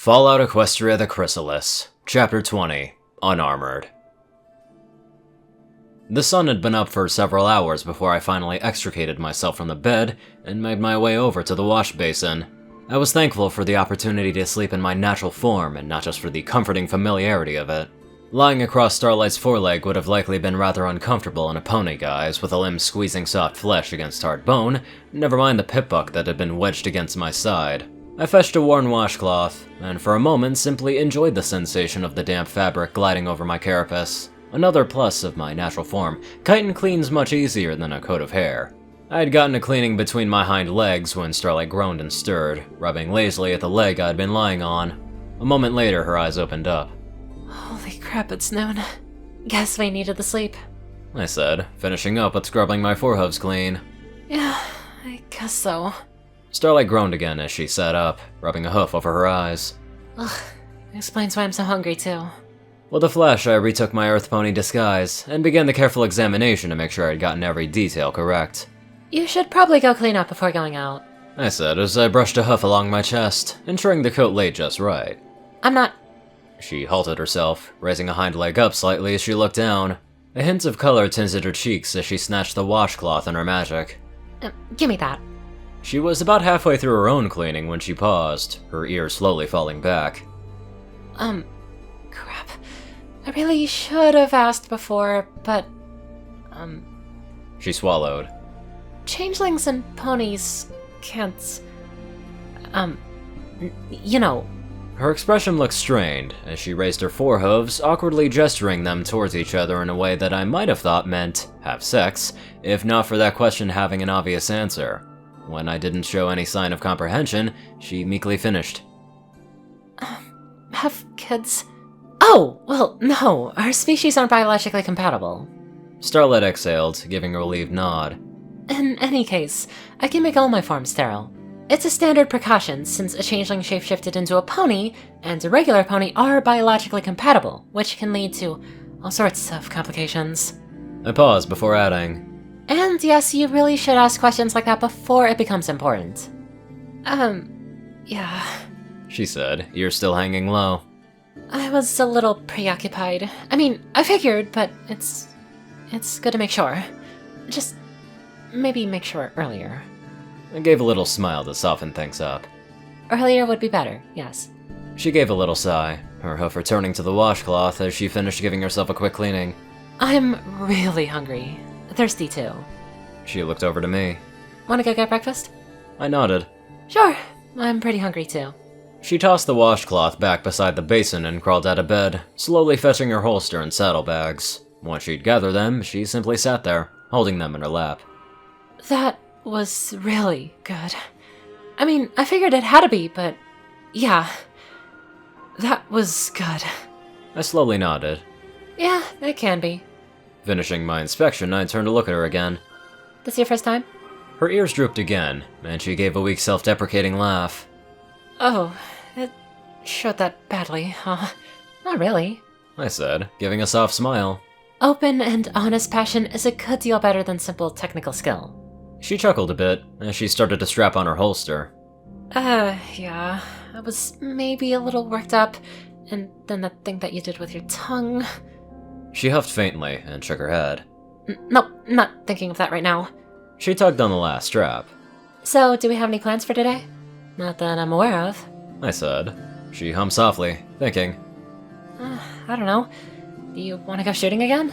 Fallout Equestria the Chrysalis, Chapter 20, Unarmored. The sun had been up for several hours before I finally extricated myself from the bed and made my way over to the wash basin. I was thankful for the opportunity to sleep in my natural form and not just for the comforting familiarity of it. Lying across Starlight's foreleg would have likely been rather uncomfortable in a pony guise, with a limb squeezing soft flesh against hard bone, never mind the pip-buck that had been wedged against my side. I fetched a worn washcloth, and for a moment simply enjoyed the sensation of the damp fabric gliding over my carapace. Another plus of my natural form, chitin cleans much easier than a coat of hair. I had gotten a cleaning between my hind legs when Starlight groaned and stirred, rubbing lazily at the leg I'd been lying on. A moment later, her eyes opened up. Holy crap, it's noon. Guess we needed the sleep. I said, finishing up with scrubbing my forehooves clean. Yeah, I guess so. Starlight groaned again as she sat up, rubbing a hoof over her eyes. Ugh, explains why I'm so hungry too. With a flash, I retook my Earth Pony disguise, and began the careful examination to make sure I'd gotten every detail correct. You should probably go clean up before going out. I said as I brushed a hoof along my chest, ensuring the coat laid just right. I'm not... She halted herself, raising a hind leg up slightly as she looked down. A hint of color tinted her cheeks as she snatched the washcloth in her magic. Give me that. She was about halfway through her own cleaning when she paused, her ears slowly falling back. Crap. I really should have asked before, but... She swallowed. Changelings and ponies can't... you know... Her expression looked strained, as she raised her forehooves, awkwardly gesturing them towards each other in a way that I might have thought meant, have sex, if not for that question having an obvious answer. When I didn't show any sign of comprehension, she meekly finished. Have kids? Oh, well, no, our species aren't biologically compatible. Starlight exhaled, giving a relieved nod. In any case, I can make all my forms sterile. It's a standard precaution since a changeling shapeshifted into a pony and a regular pony are biologically compatible, which can lead to all sorts of complications. I paused before adding. And yes, you really should ask questions like that before it becomes important. Yeah. She said, ears still hanging low. I was a little preoccupied. I mean, I figured, but it's good to make sure. Just maybe make sure earlier. I gave a little smile to soften things up. Earlier would be better, yes. She gave a little sigh, her hoof returning to the washcloth as she finished giving herself a quick cleaning. I'm really hungry. Thirsty too. She looked over to me. Wanna go get breakfast? I nodded. Sure, I'm pretty hungry too. She tossed the washcloth back beside the basin and crawled out of bed, slowly fetching her holster and saddlebags. Once she'd gathered them, she simply sat there, holding them in her lap. That was really good. I mean, I figured it had to be, but yeah. That was good. I slowly nodded. Yeah, it can be. Finishing my inspection, I turned to look at her again. This your first time? Her ears drooped again, and she gave a weak self-deprecating laugh. Oh, it showed that badly, huh? Not really. I said, giving a soft smile. Open and honest passion is a good deal better than simple technical skill. She chuckled a bit, as she started to strap on her holster. Yeah. I was maybe a little worked up, and then that thing that you did with your tongue... She huffed faintly and shook her head. Nope, not thinking of that right now. She tugged on the last strap. So, do we have any plans for today? Not that I'm aware of. I said. She hummed softly, thinking. I don't know. Do you want to go shooting again?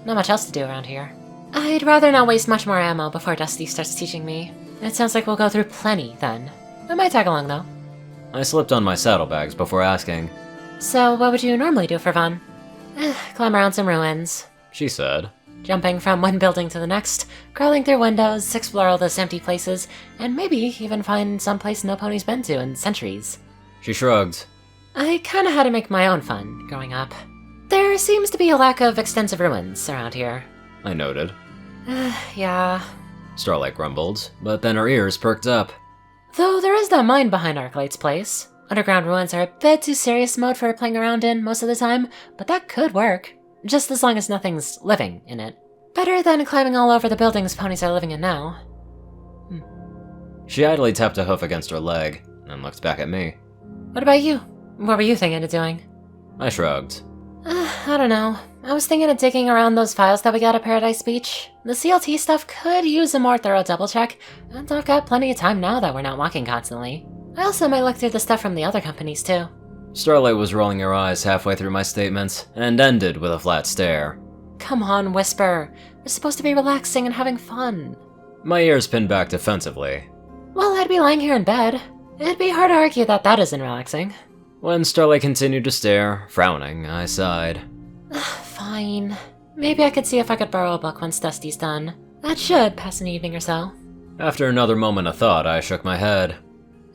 Not much else to do around here. I'd rather not waste much more ammo before Dusty starts teaching me. It sounds like we'll go through plenty, then. I might tag along, though. I slipped on my saddlebags before asking. So, what would you normally do for fun? Climb around some ruins. She said. Jumping from one building to the next, crawling through windows, explore all those empty places, and maybe even find some place no pony's been to in centuries. She shrugged. I kinda had to make my own fun, growing up. There seems to be a lack of extensive ruins around here. I noted. Yeah. Starlight grumbled, but then her ears perked up. Though there is that mine behind Arclight's place. Underground ruins are a bit too serious mode for playing around in most of the time, but that could work. Just as long as nothing's living in it. Better than climbing all over the buildings ponies are living in now. She idly tapped a hoof against her leg, and looked back at me. What about you? What were you thinking of doing? I shrugged. I don't know. I was thinking of digging around those files that we got at Paradise Beach. The CLT stuff could use a more thorough double check, and I've got plenty of time now that we're not walking constantly. I also might look through the stuff from the other companies too. Starlight was rolling her eyes halfway through my statements, and ended with a flat stare. Come on, Whisper. We're supposed to be relaxing and having fun. My ears pinned back defensively. Well, I'd be lying here in bed. It'd be hard to argue that that isn't relaxing. When Starlight continued to stare, frowning, I sighed. Fine. Maybe I could see if I could borrow a book once Dusty's done. That should pass an evening or so. After another moment of thought, I shook my head.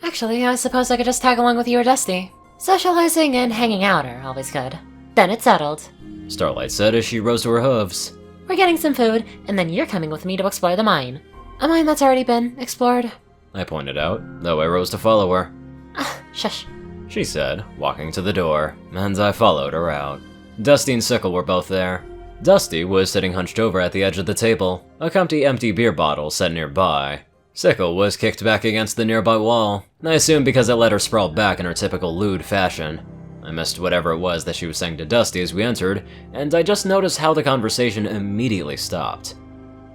Actually, I suppose I could just tag along with you or Dusty. Socializing and hanging out are always good. Then it's settled. Starlight said as she rose to her hooves. We're getting some food, and then you're coming with me to explore the mine. A mine that's already been explored. I pointed out, though I rose to follow her. Shush. She said, walking to the door, and I followed her out. Dusty and Sickle were both there. Dusty was sitting hunched over at the edge of the table, a empty beer bottle set nearby. Sickle was kicked back against the nearby wall, I assume because it let her sprawl back in her typical lewd fashion. I missed whatever it was that she was saying to Dusty as we entered, and I just noticed how the conversation immediately stopped.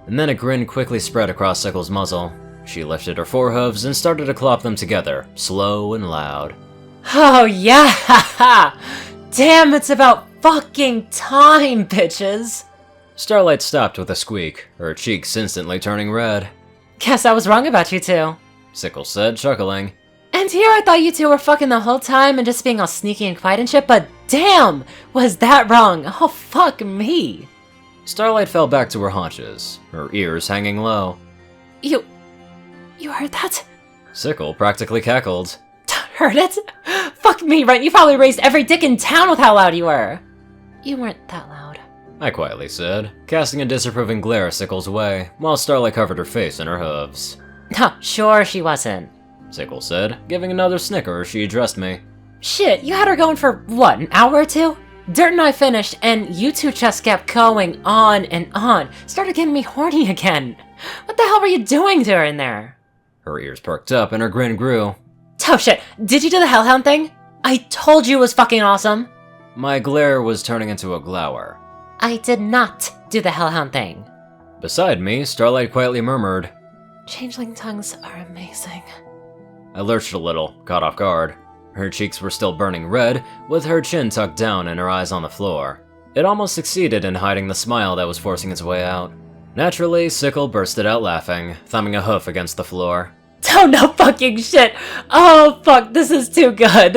And then a grin quickly spread across Sickle's muzzle. She lifted her forehooves and started to clop them together, slow and loud. Oh yeah, haha! Damn, it's about fucking time, bitches! Starlight stopped with a squeak, her cheeks instantly turning red. Guess I was wrong about you two. Sickle said, chuckling. And here I thought you two were fucking the whole time and just being all sneaky and quiet and shit, but damn, was that wrong? Oh, fuck me. Starlight fell back to her haunches, her ears hanging low. You heard that? Sickle practically cackled. Heard it? Fuck me, right? You probably raised every dick in town with how loud you were. You weren't that loud. I quietly said, casting a disapproving glare Sickle's way, while Starlight covered her face in her hooves. Huh, sure she wasn't. Sickle said, giving another snicker as she addressed me. Shit, you had her going for, what, an hour or two? Dirt and I finished, and you two just kept going on and on. Started getting me horny again. What the hell were you doing to her in there? Her ears perked up and her grin grew. Oh shit, did you do the Hellhound thing? I told you it was fucking awesome. My glare was turning into a glower. I did not do the Hellhound thing. Beside me, Starlight quietly murmured. Changeling tongues are amazing. I lurched a little, caught off guard. Her cheeks were still burning red, with her chin tucked down and her eyes on the floor. It almost succeeded in hiding the smile that was forcing its way out. Naturally, Sickle bursted out laughing, thumbing a hoof against the floor. Oh no fucking shit! Oh fuck, this is too good!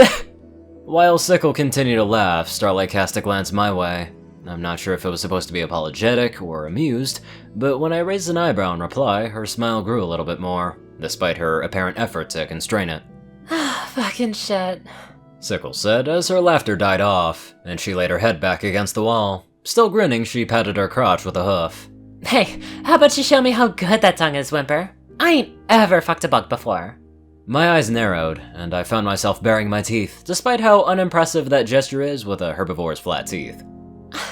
While Sickle continued to laugh, Starlight cast a glance my way. I'm not sure if it was supposed to be apologetic or amused, but when I raised an eyebrow in reply, her smile grew a little bit more, despite her apparent effort to constrain it. Fucking shit. Sickle said as her laughter died off, and she laid her head back against the wall. Still grinning, she patted her crotch with a hoof. Hey, how about you show me how good that tongue is, Whimper? I ain't ever fucked a bug before. My eyes narrowed, and I found myself baring my teeth, despite how unimpressive that gesture is with a herbivore's flat teeth.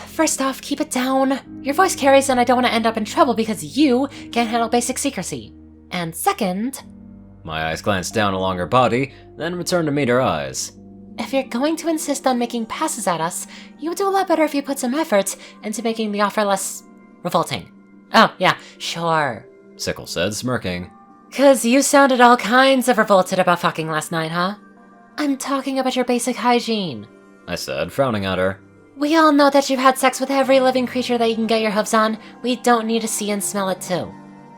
First off, keep it down. Your voice carries and I don't want to end up in trouble because you can't handle basic secrecy. And second... My eyes glanced down along her body, then returned to meet her eyes. If you're going to insist on making passes at us, you would do a lot better if you put some effort into making the offer less... revolting. Oh, yeah, sure. Sickle said, smirking. 'Cause you sounded all kinds of revolted about fucking last night, huh? I'm talking about your basic hygiene. I said, frowning at her. We all know that you've had sex with every living creature that you can get your hooves on. We don't need to see and smell it too.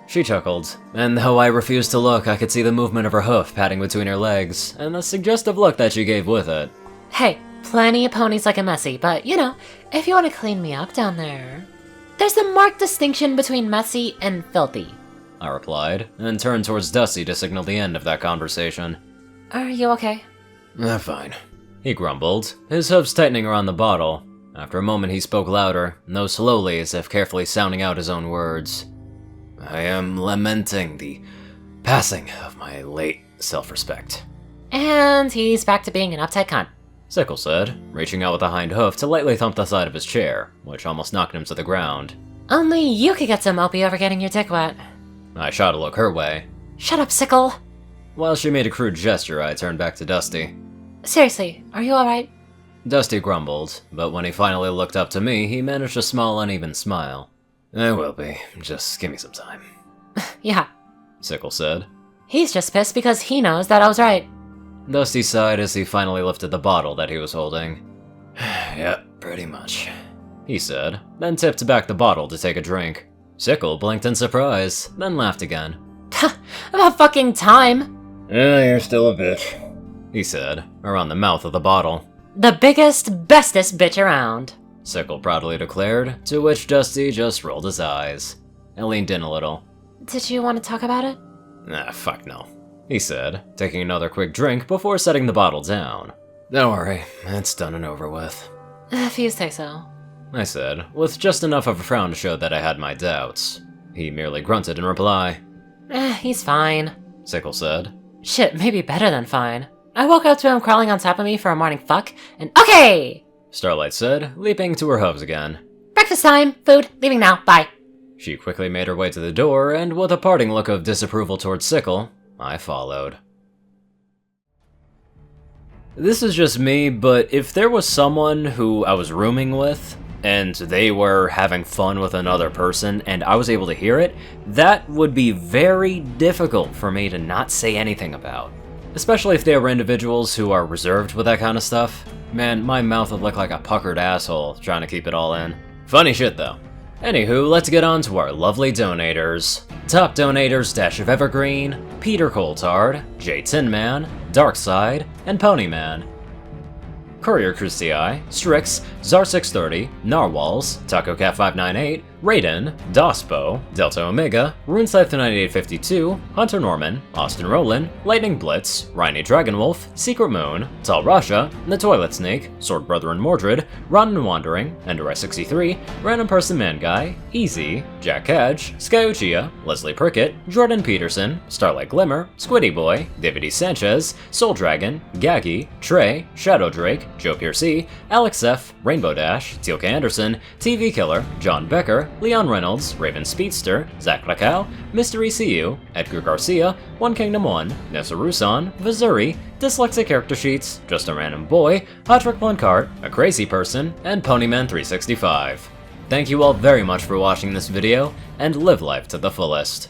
She chuckled, and though I refused to look, I could see the movement of her hoof patting between her legs, and the suggestive look that she gave with it. Hey, plenty of ponies like a messy, but you know, if you want to clean me up down there... There's a marked distinction between messy and filthy. I replied, and turned towards Dusty to signal the end of that conversation. Are you okay? Fine. He grumbled, his hooves tightening around the bottle. After a moment he spoke louder, though slowly as if carefully sounding out his own words. I am lamenting the passing of my late self-respect. And he's back to being an uptight cunt. Sickle said, reaching out with a hind hoof to lightly thump the side of his chair, which almost knocked him to the ground. Only you could get some MLP over getting your dick wet. I shot a look her way. Shut up, Sickle! While she made a crude gesture, I turned back to Dusty. Seriously, are you alright? Dusty grumbled, but when he finally looked up to me, he managed a small, uneven smile. I will be. Just give me some time. Yeah. Sickle said. He's just pissed because he knows that I was right. Dusty sighed as he finally lifted the bottle that he was holding. Yep, pretty much, he said, then tipped back the bottle to take a drink. Sickle blinked in surprise, then laughed again. About fucking time! You're still a bitch, he said, around the mouth of the bottle. The biggest, bestest bitch around, Sickle proudly declared, to which Dusty just rolled his eyes. I leaned in a little. Did you want to talk about it? Fuck no, he said, taking another quick drink before setting the bottle down. Don't worry, it's done and over with. If you say so, I said, with just enough of a frown to show that I had my doubts. He merely grunted in reply. He's fine, Sickle said. Shit, maybe better than fine. I woke up to him crawling on top of me for a morning fuck, and okay! Starlight said, leaping to her hooves again. Breakfast time, food, leaving now, bye. She quickly made her way to the door, and with a parting look of disapproval towards Sickle, I followed. This is just me, but if there was someone who I was rooming with, and they were having fun with another person, and I was able to hear it, that would be very difficult for me to not say anything about. Especially if they were individuals who are reserved with that kind of stuff. Man, my mouth would look like a puckered asshole trying to keep it all in. Funny shit though. Anywho, let's get on to our lovely donators. Top donators Dash of Evergreen, Peter Coulthard, J Tinman, Darkside, and Ponyman. CourierCruz, Strix, Zar630, Narwhals, TacoCat598, Rayden, Dospo, Delta Omega, RuneScythe9852, Hunter Norman, Austin Rowland, Lightning Blitz, Rhiny Dragonwolf, Secret Moon, Tal Rasha, The Toilet Snake, Sword Brother and Mordred, Rotten Wandering, Enderai63, Random Person Man Guy, Easy, Jack Cadge, Sky Uchiha, Leslie Prickett, Jordan Peterson, Starlight Glimmer, Squiddy Boy, David E. Sanchez, Soul Dragon, Gaggy, Trey, Shadow Drake, Joe Piercy, Alex F., Rainbow Dash, Teal'ca Anderson, TV Killer, John Becker, Leon Reynolds, Raven Speedster, Zach Lacal, Mr. ECU, Edgar Garcia, One Kingdom 1, Nessa Rusan, Vazuri, Dyslexic Character Sheets, Just a Random Boy, Patrick Blancart, A Crazy Person, and Ponyman365. Thank you all very much for watching this video, and live life to the fullest.